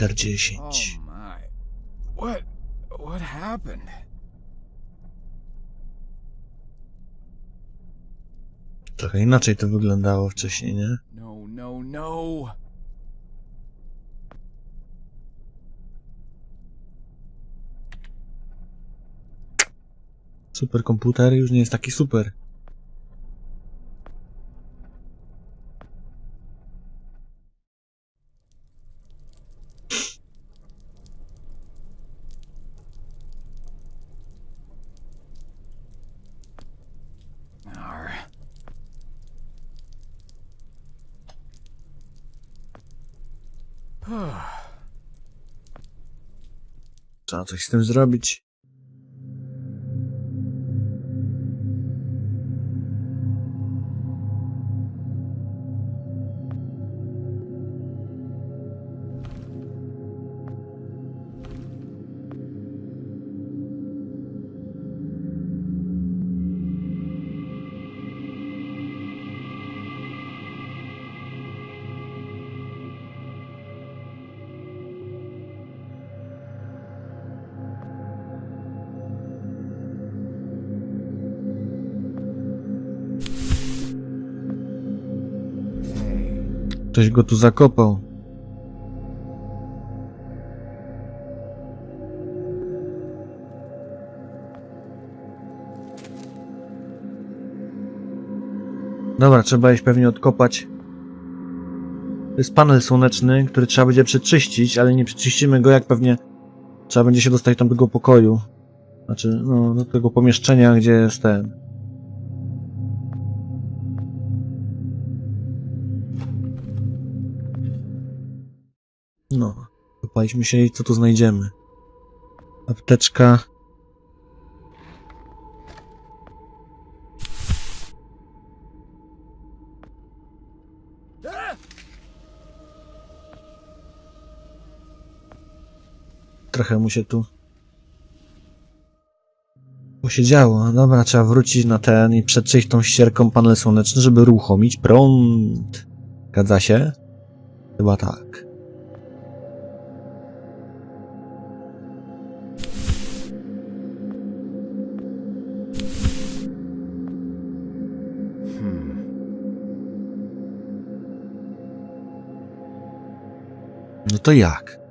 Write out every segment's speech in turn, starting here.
Enter 10. Oh my. What happened? Trochę inaczej to wyglądało wcześniej, nie? No. Superkomputer już nie jest taki super. Trzeba coś z tym zrobić. Ktoś go tu zakopał. Dobra, trzeba iść pewnie odkopać. To jest panel słoneczny, który trzeba będzie przeczyścić, ale nie przeczyścimy go, jak pewnie trzeba będzie się dostać do tego pokoju. Znaczy, no, do tego pomieszczenia, gdzie jest ten. No, kopaliśmy się i co tu znajdziemy? Apteczka. Trochę mu się tu posiedziało. Dobra, trzeba wrócić na ten i przeczyść tą ścierką panel słoneczny, żeby uruchomić prąd. Zgadza się? Chyba tak. No to jak?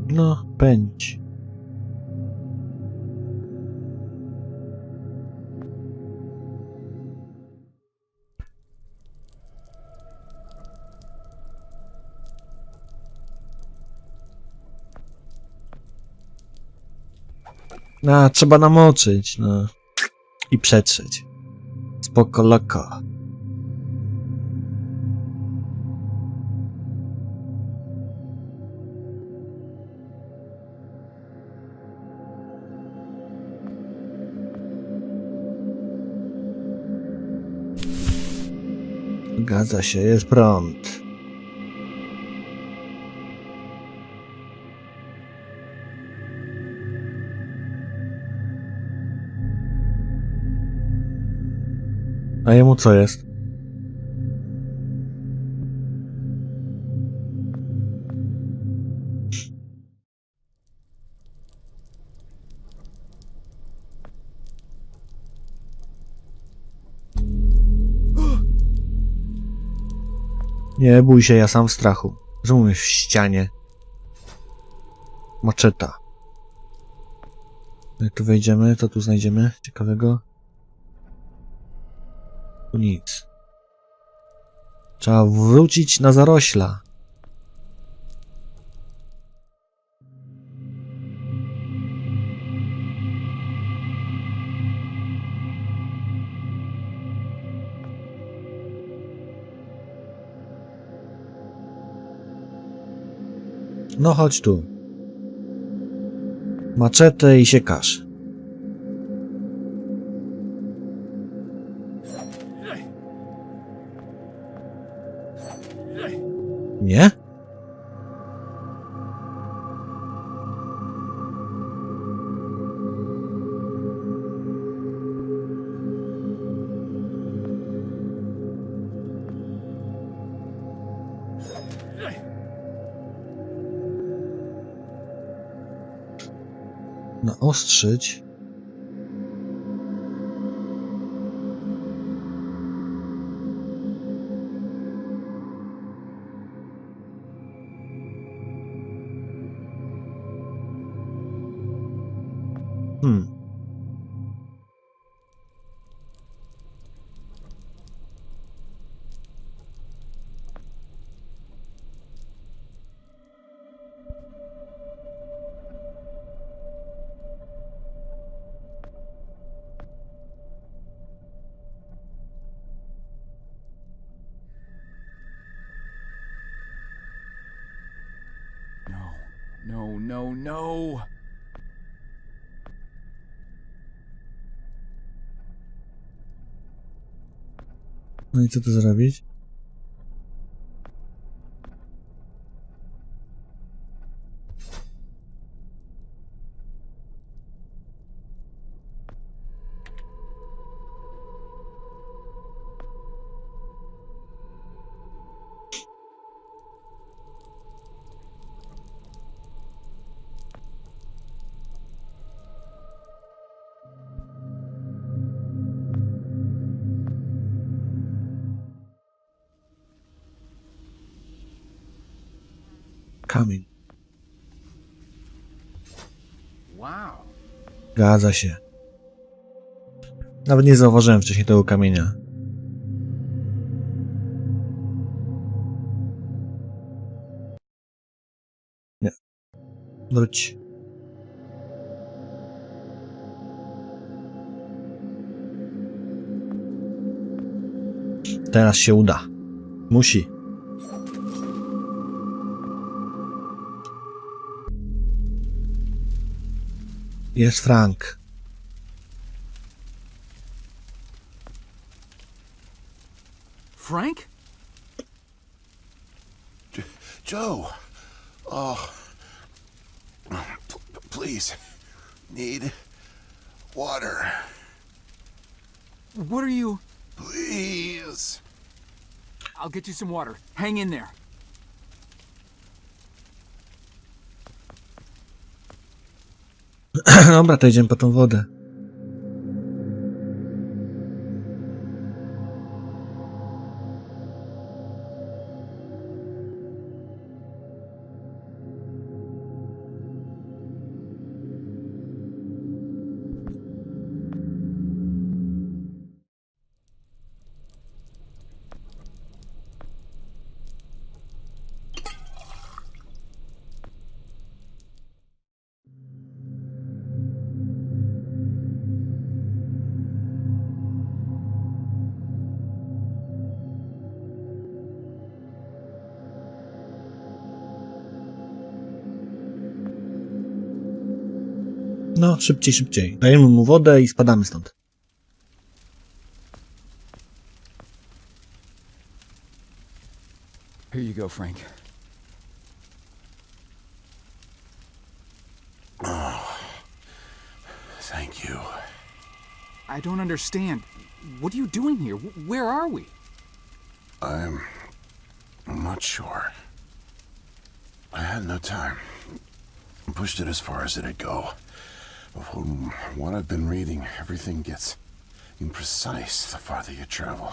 No, pędź. A, trzeba namoczyć, no. I przetrzeć. Spoko loko. Zgadza się, jest prąd. A jemu co jest? Nie bój się, ja sam w strachu. Rozumiesz, w ścianie. Maczeta. Jak tu wejdziemy, to tu znajdziemy ciekawego. Tu nic. Trzeba wrócić na zarośla. No chodź tu. Maczetę i siekarz. Nie? Naostrzyć. No, no, no. No i co tu zrobić? Kamień. Wow. Zgadza się. Nawet nie zauważyłem wcześniej tego kamienia. Nie. Wróć. Teraz się uda. Musi. Jest Frank. Frank? Joe! Oh. Please. Need water. What are you... Please. I'll get you some water. Hang in there. Dobra, to idziemy po tą wodę. No, szybciej, szybciej. Dajemy mu wodę i spadamy stąd. Here you go, Frank. Thank you. I don't understand. What are you doing here? Where are we? I'm not sure. I had no time. Pushed it as far as it'd go. From what I've been reading, everything gets imprecise the farther you travel.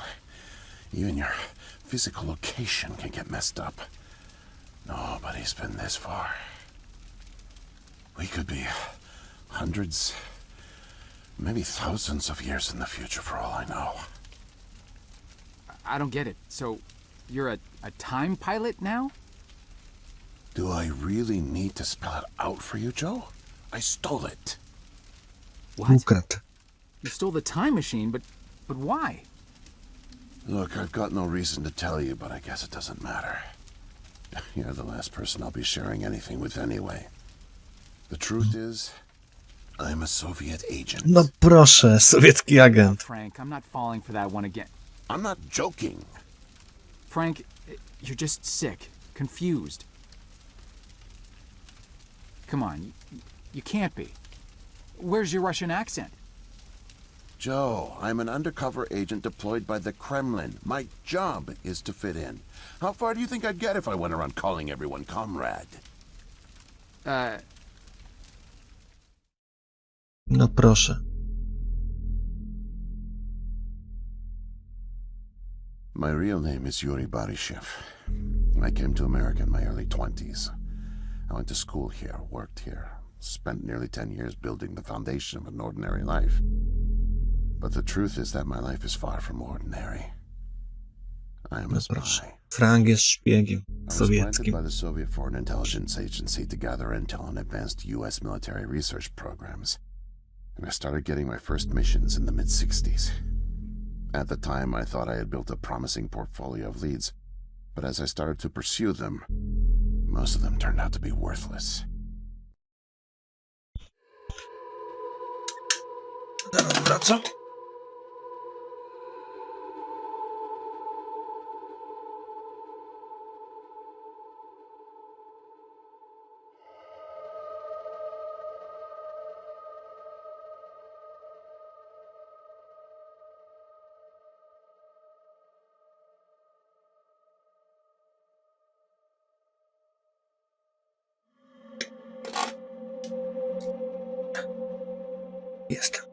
Even your physical location can get messed up. Nobody's been this far. We could be hundreds, maybe thousands of years in the future for all I know. I don't get it. So, you're a time pilot now? Do I really need to spell it out for you, Joe? I stole it. What? Ukradł. You stole the time machine, but why? Look, I've got no reason to tell you, but I guess it doesn't matter. You're the last person I'll be sharing anything with anyway. The truth is, I'm a Soviet agent. No proszę, sowiecki agent. Frank, I'm not falling for that one again. I'm not joking. Frank, you're just sick, confused. Come on, you can't be. Where's your Russian accent? Joe, I'm an undercover agent deployed by the Kremlin. My job is to fit in. How far do you think I'd get if I went around calling everyone comrade? No proszę. My real name is Yuri Barishev. I came to America in my early 20s. I went to school here, worked here, spent nearly 10 years building the foundation of an ordinary life. But the truth is that my life is far from ordinary. I am a spy. Frank jest szpiegiem I was planted sowieckim. by the Soviet Foreign Intelligence Agency to gather intel on advanced U.S. military research programs. And I started getting my first missions in the mid-60s. At the time, I thought I had built a promising portfolio of leads, but as I started to pursue them, most of them turned out to be worthless. Zaraz wracam. Jestem.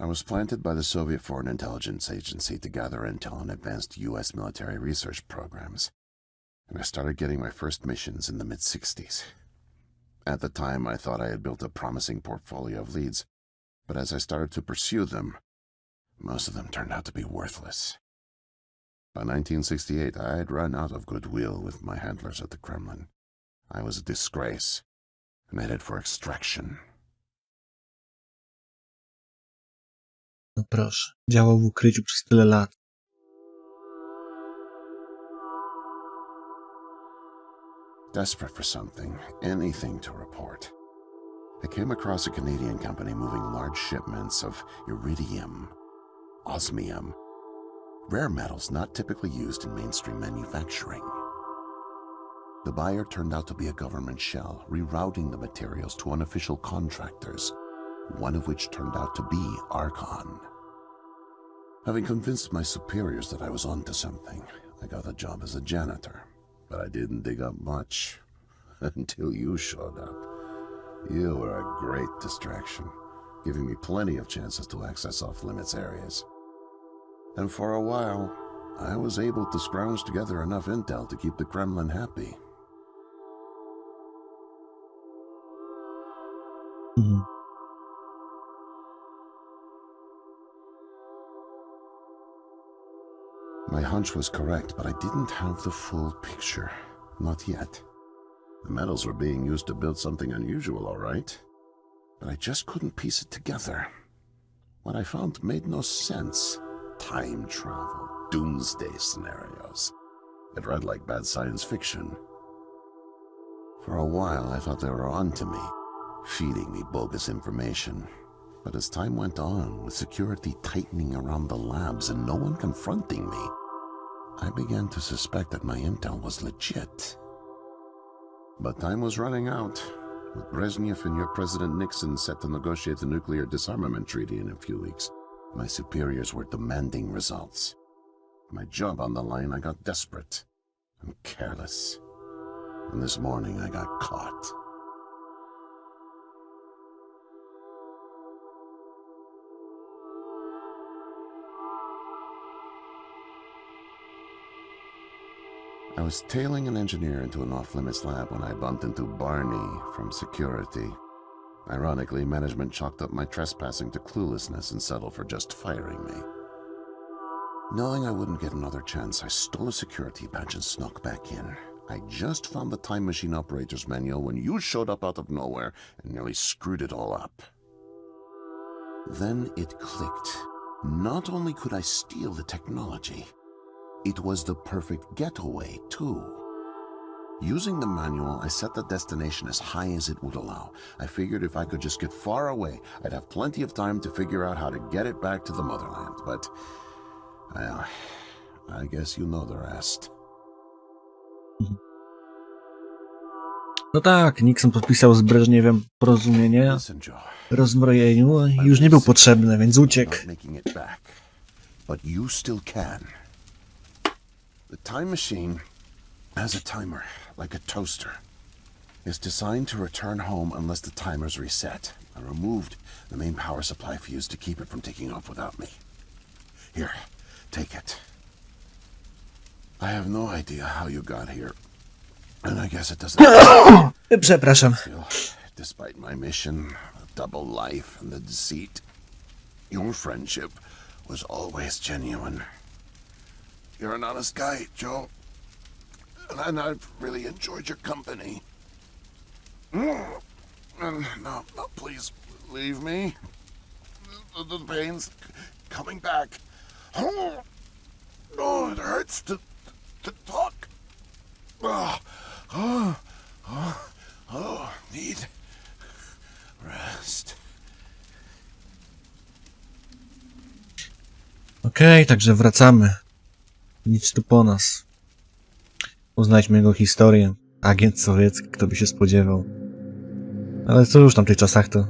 I was planted by the Soviet Foreign Intelligence Agency to gather intel on advanced U.S. military research programs, and I started getting my first missions in the mid-60s. At the time, I thought I had built a promising portfolio of leads, but as I started to pursue them, most of them turned out to be worthless. By 1968, I had run out of goodwill with my handlers at the Kremlin. I was a disgrace, and headed for extraction. No proszę. Działał w ukryciu przez tyle lat. Desperate for something, anything to report. I came across a Canadian company moving large shipments of iridium, osmium, rare metals not typically used in mainstream manufacturing. The buyer turned out to be a government shell, rerouting the materials to unofficial contractors, one of which turned out to be Archon. Having convinced my superiors that I was onto something, I got a job as a janitor, but I didn't dig up much until you showed up. You were a great distraction, giving me plenty of chances to access off-limits areas. And for a while, I was able to scrounge together enough intel to keep the Kremlin happy. Mhm. My hunch was correct, but I didn't have the full picture. Not yet. The metals were being used to build something unusual, all right. But I just couldn't piece it together. What I found made no sense. Time travel, doomsday scenarios. It read like bad science fiction. For a while, I thought they were onto me, feeding me bogus information. But as time went on, with security tightening around the labs and no one confronting me, I began to suspect that my intel was legit. But time was running out, with Brezhnev and your President Nixon set to negotiate the nuclear disarmament treaty in a few weeks. My superiors were demanding results. My job on the line, I got desperate and careless. And this morning I got caught. I was tailing an engineer into an off-limits lab when I bumped into Barney from security. Ironically, management chalked up my trespassing to cluelessness and settled for just firing me. Knowing I wouldn't get another chance, I stole a security badge and snuck back in. I just found the time machine operator's manual when you showed up out of nowhere and nearly screwed it all up. Then it clicked. Not only could I steal the technology, it was the perfect getaway, too. Using the manual, I set the destination as high as it would allow. I figured if I could just get far away, I'd have plenty of time to figure out how to get it back to the motherland. But, well, I guess you know the rest. No tak, Nixon podpisał z Breżniewem porozumienie Listen, Joe. o rozbrojeniu i już nie był potrzebny, więc uciekł. Not making it back, but you still can. The time machine has a timer, like a toaster. is designed to return home unless the timer's reset. I removed the main power supply fuse to keep it from taking off without me. Here, take it. I have no idea how you got here, and I guess it doesn't. Przepraszam. Still, despite my mission, the double life, and the deceit, your friendship was always genuine. You're an honest guy, Joe, and I've really enjoyed your company. And no, please leave me. The pain's coming back. Oh, it hurts to talk. Need rest. Okej, także wracamy. Nic tu po nas. Uznajdźmy jego historię. Agent sowiecki, kto by się spodziewał. Ale co już w tamtych czasach to...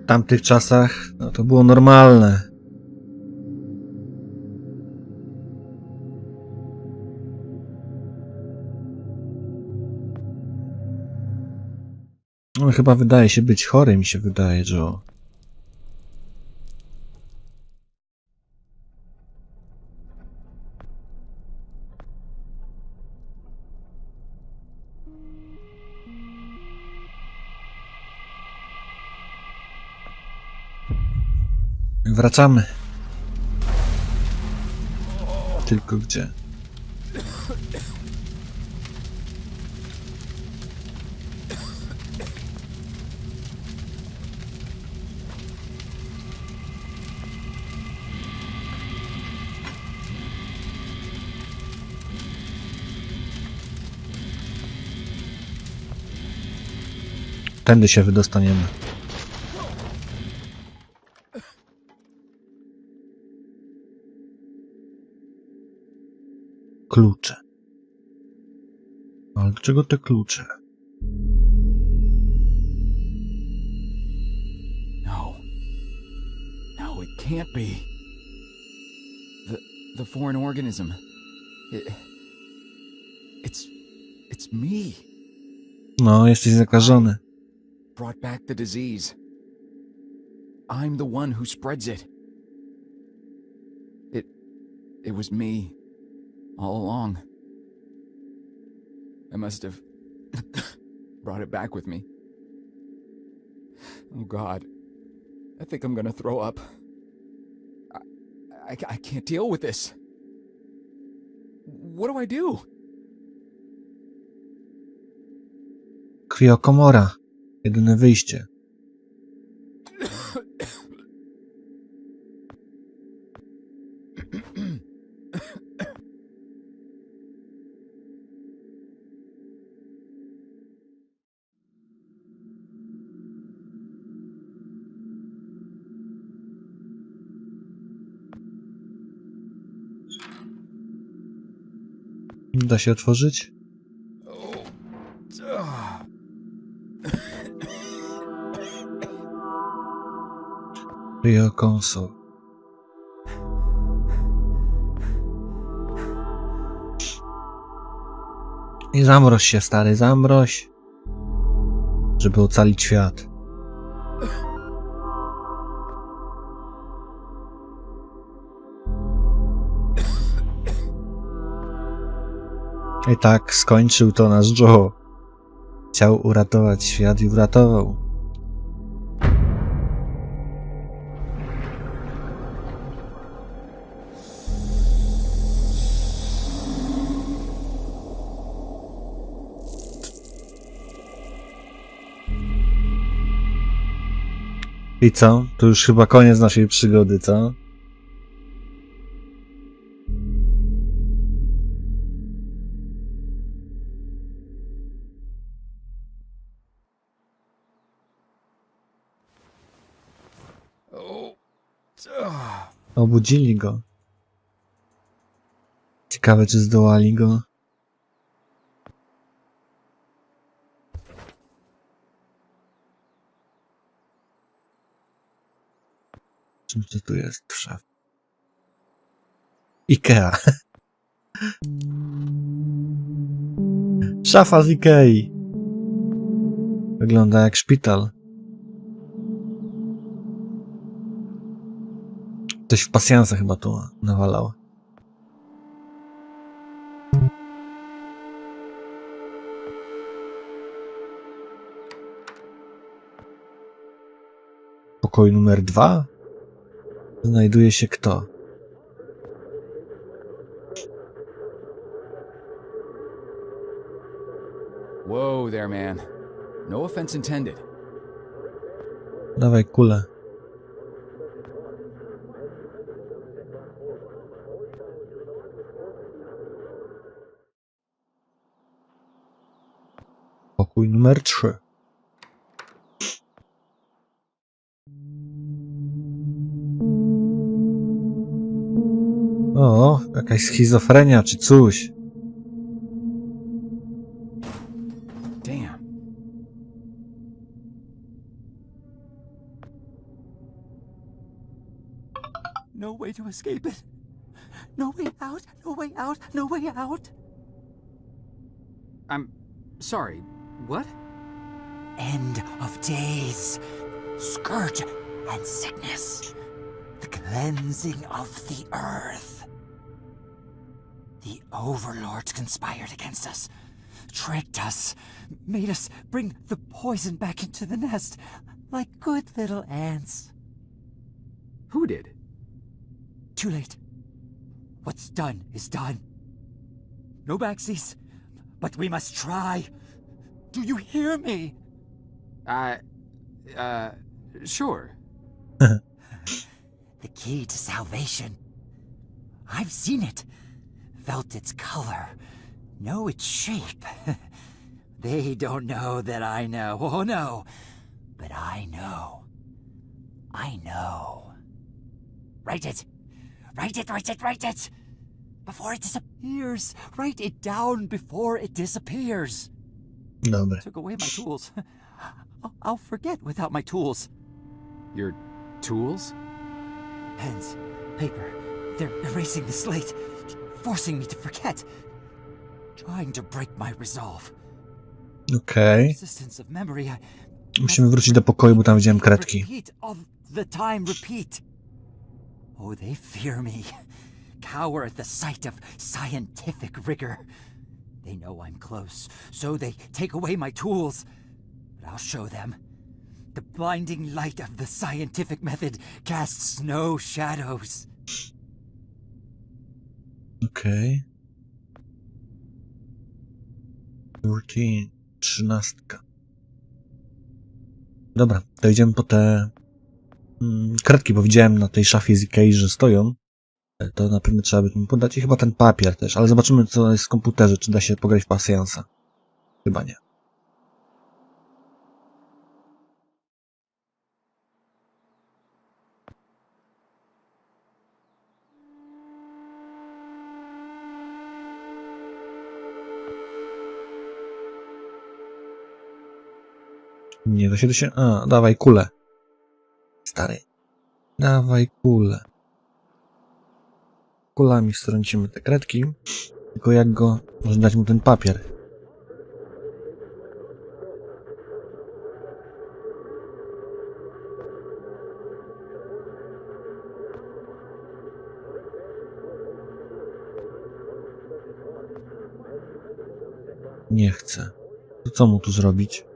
W tamtych czasach no, to było normalne. No, chyba wydaje się być chory, mi się wydaje, Joe. Wracamy. Tylko gdzie? Tędy się wydostaniemy. Klucze. Ale dlaczego te klucze? No. No, it can't be. The foreign organism. It's me. No, jesteś zakażony. Brought back the disease. I'm the one who spreads it. It was me all along. I must have brought it back with me. Oh God. I think I'm gonna throw up. I can't deal with this. What do I do? Kriokomora. Jedyne wyjście. Da się otworzyć? Rio konsol. I zamroź się, stary, zamroź. Żeby ocalić świat. I tak skończył to nasz Joe. Chciał uratować świat i uratował. I co? To już chyba koniec naszej przygody, co? Obudzili go. Ciekawe, czy zdołali go. Czym to tu jest w szafie? Ikea. Szafa z Ikei. Wygląda jak szpital. Ktoś w pasjansa chyba tu nawalał. Pokój numer 2? Znajduje się kto? Whoa there, man. No offense intended. Dawaj kulę. Pokój numer 3. O, jakaś schizofrenia czy coś. Damn. No way to escape it. No way out, no way out, no way out. I'm sorry. What? End of days. Scourge and sickness. The cleansing of the earth. The overlords conspired against us. Tricked us. Made us bring the poison back into the nest. Like good little ants. Who did? Too late. What's done is done. No backsies, but we must try. Do you hear me? Sure. The key to salvation. I've seen it, felt its color, know its shape. They don't know that I know. Oh no, but I know. I know. Write it. Write it, write it, write it! Before it disappears. Write it down before it disappears. Dobra. Took away my tools. I'll forget without my tools. Your tools? Pens, paper, they're erasing the slate, forcing me to forget. Trying to break my resolve. Okej. Resistance of memory. Musimy wrócić do pokoju, bo tam widziałem kredki. Repeat of the time repeat. Oh, they fear me. Cower at the sight of scientific rigor. They know I'm close, so they take away my tools. But I'll show them. The blinding light of the scientific method casts no shadows. Okej. Routine. 13. Dobra, to idziemy po te kredki, bo widziałem na tej szafie z Ikei, że stoją. To na pewno trzeba by mu podać i chyba ten papier też, ale zobaczymy co jest w komputerze, czy da się pograć w pasjansa. Chyba nie. Nie, to się... A, dawaj kulę. Stary. Dawaj kulę. Kulami strącimy te kredki. Tylko jak go... Może dać mu ten papier. Nie chcę. To co mu tu zrobić?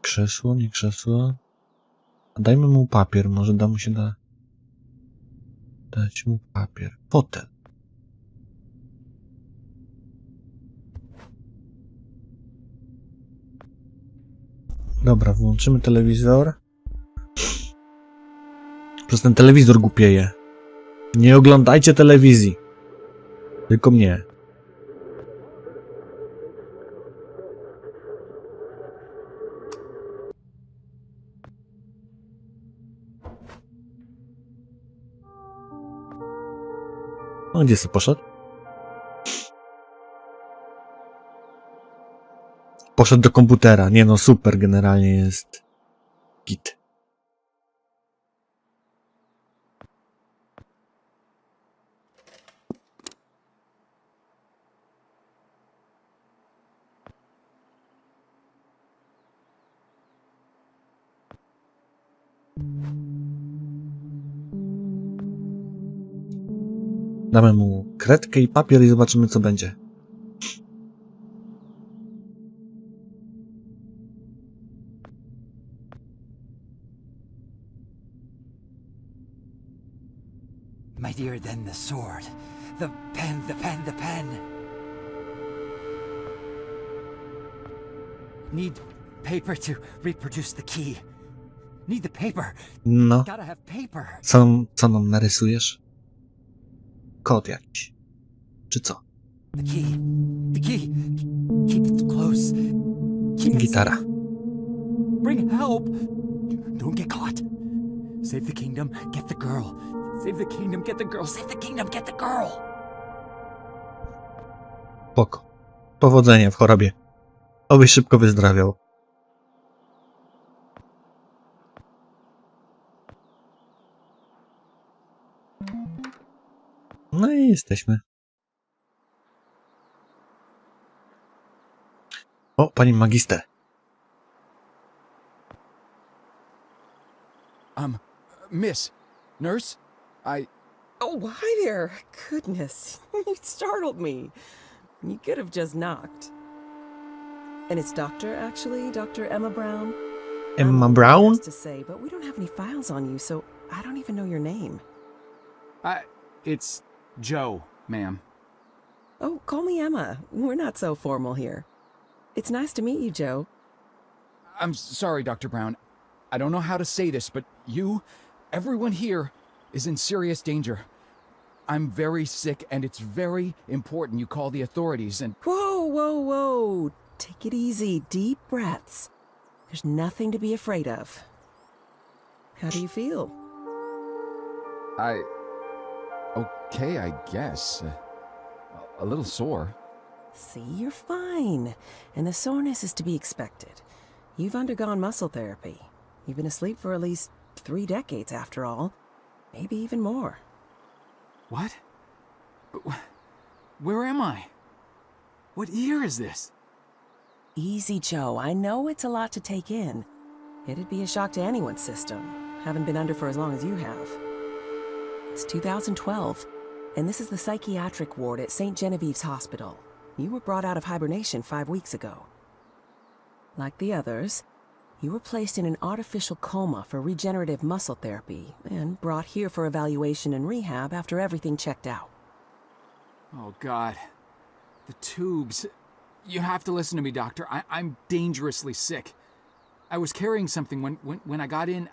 Krzesło, nie krzesło. A dajmy mu papier, może da mu się dać mu papier. Fotel. Dobra, włączymy telewizor. Przez ten telewizor głupieje. Nie oglądajcie telewizji. Tylko mnie. No gdzie sobie poszedł? Poszedł do komputera. Nie no, super generalnie jest. Git. Damy mu kredkę i papier i zobaczymy, co będzie. Mightier than the sword. The pen, the pen, the pen. Need paper to reproduce the key. Need the paper. No, Gotta have paper. co nam narysujesz? Kod jakiś. Czy co? The key. The key. Keep it close. Keep it Gitara. safe. Bring help. Don't get caught. Save the kingdom, get the girl. Save the kingdom, get the girl. Save the kingdom, get the girl. Spoko. Powodzenia w chorobie. Obyś szybko wyzdrowiał. No i jesteśmy. O, pani magister. Miss, nurse, Oh, hi there. Goodness, you startled me. You could have just knocked. And it's Doctor, actually, Dr. Emma Brown. Emma I'm Brown? embarrassed to say, but we don't have any files on you, so I don't even know your name. it's Joe, ma'am. Oh, call me Emma. We're not so formal here. It's nice to meet you, Joe. I'm sorry, Dr. Brown. I don't know how to say this, but everyone here is in serious danger. I'm very sick, and it's very important you call the authorities and... Whoa, whoa, whoa. Take it easy. Deep breaths. There's nothing to be afraid of. How do you feel? Okay, I guess. A little sore. See, you're fine. And the soreness is to be expected. You've undergone muscle therapy. You've been asleep for at least 3 decades, after all. Maybe even more. What? Where am I? What year is this? Easy, Joe. I know it's a lot to take in. It'd be a shock to anyone's system, having been under for as long as you have. It's 2012, and this is the psychiatric ward at St. Genevieve's Hospital. You were brought out of hibernation 5 weeks ago. Like the others, you were placed in an artificial coma for regenerative muscle therapy and brought here for evaluation and rehab after everything checked out. Oh, God. The tubes. You have to listen to me, doctor. I'm dangerously sick. I was carrying something when I got in.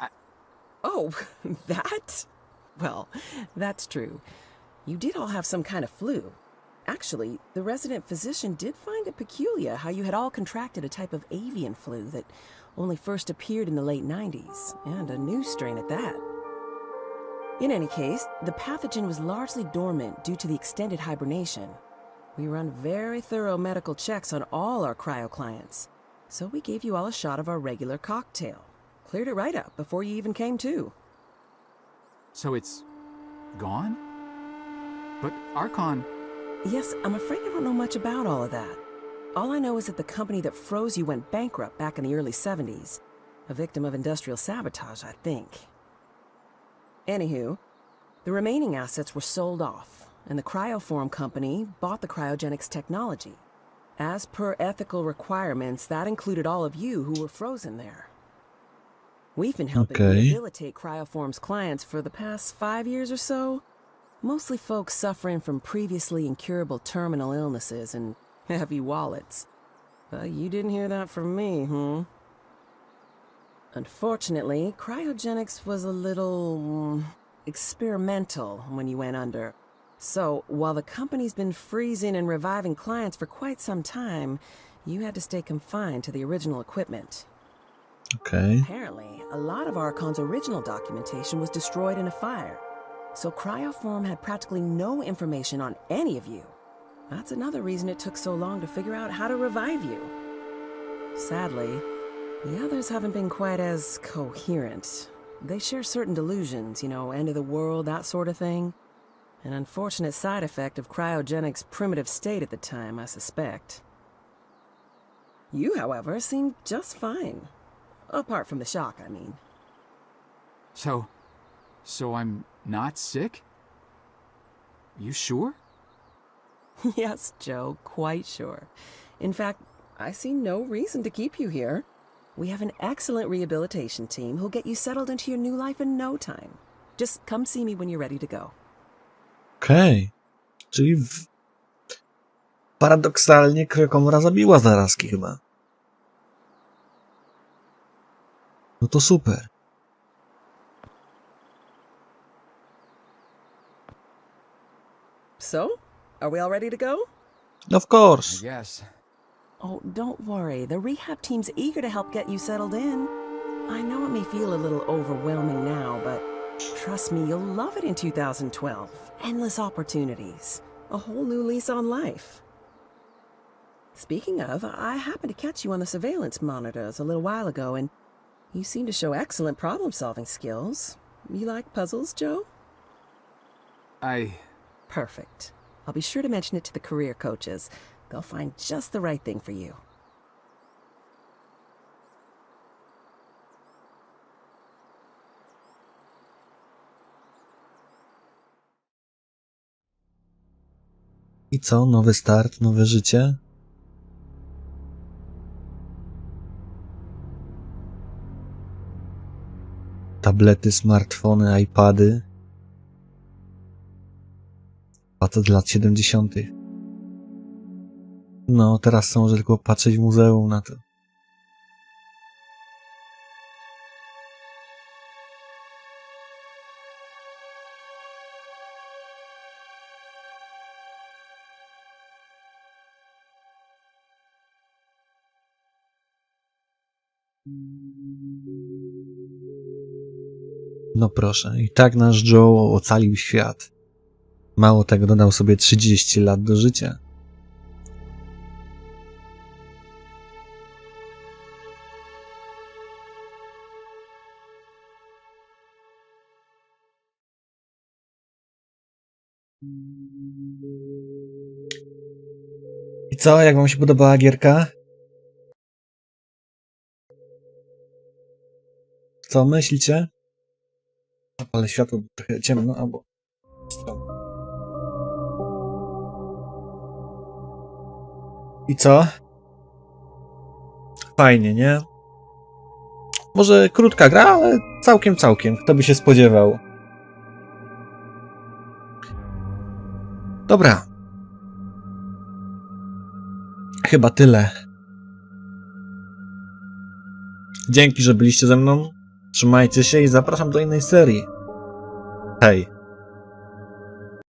Oh, that? Well, that's true. You did all have some kind of flu. Actually, the resident physician did find it peculiar how you had all contracted a type of avian flu that only first appeared in the late 90s, and a new strain at that. In any case, the pathogen was largely dormant due to the extended hibernation. We run very thorough medical checks on all our cryo clients, so we gave you all a shot of our regular cocktail. Cleared it right up before you even came to. So it's gone? But Archon... Yes, I'm afraid I don't know much about all of that. All I know is that the company that froze you went bankrupt back in the early 70s. A victim of industrial sabotage, I think. Anywho, the remaining assets were sold off, and the Cryoform company bought the cryogenics technology. As per ethical requirements, that included all of you who were frozen there. We've been helping rehabilitate Cryoform's clients for the past 5 years or so. Mostly folks suffering from previously incurable terminal illnesses and heavy wallets. But you didn't hear that from me, Unfortunately, cryogenics was a little experimental when you went under. So, while the company's been freezing and reviving clients for quite some time, you had to stay confined to the original equipment. Okay. Apparently, a lot of Archon's original documentation was destroyed in a fire. So Cryoform had practically no information on any of you. That's another reason it took so long to figure out how to revive you. Sadly, the others haven't been quite as coherent. They share certain delusions, you know, end of the world, that sort of thing. An unfortunate side effect of cryogenic's primitive state at the time, I suspect. You, however, seem just fine. Apart from the shock, I mean. So I'm not sick? You sure? Yes, Joe, quite sure. In fact, I see no reason to keep you here. We have an excellent rehabilitation team who'll get you settled into your new life in no time. Just come see me when you're ready to go. Okej. Czyli paradoksalnie kryokomora zabiła zarazki chyba. No to super. So, are we all ready to go? Of I course. guess. Oh, don't worry. The rehab team's eager to help get you settled in. I know it may feel a little overwhelming now, but trust me, you'll love it in 2012. Endless opportunities. A whole new lease on life. Speaking of, I happened to catch you on the surveillance monitors a little while ago, and you seem to show excellent problem-solving skills. You like puzzles, Joe? Perfect. I'll be sure to mention it to the career coaches. They'll find just the right thing for you. I co? Nowy start, nowe życie? Tablety, smartfony, iPady. Facet lat 70. No, teraz są, że tylko patrzeć w muzeum na to. No proszę, i tak nasz Joe ocalił świat. Mało tego, dodał sobie 30 lat do życia. I co, jak wam się podobała gierka? Co myślicie? Ale światło trochę ciemno, albo... I co? Fajnie, nie? Może krótka gra, ale całkiem. Kto by się spodziewał? Dobra. Chyba tyle. Dzięki, że byliście ze mną. Trzymajcie się i zapraszam do innej serii. Hej.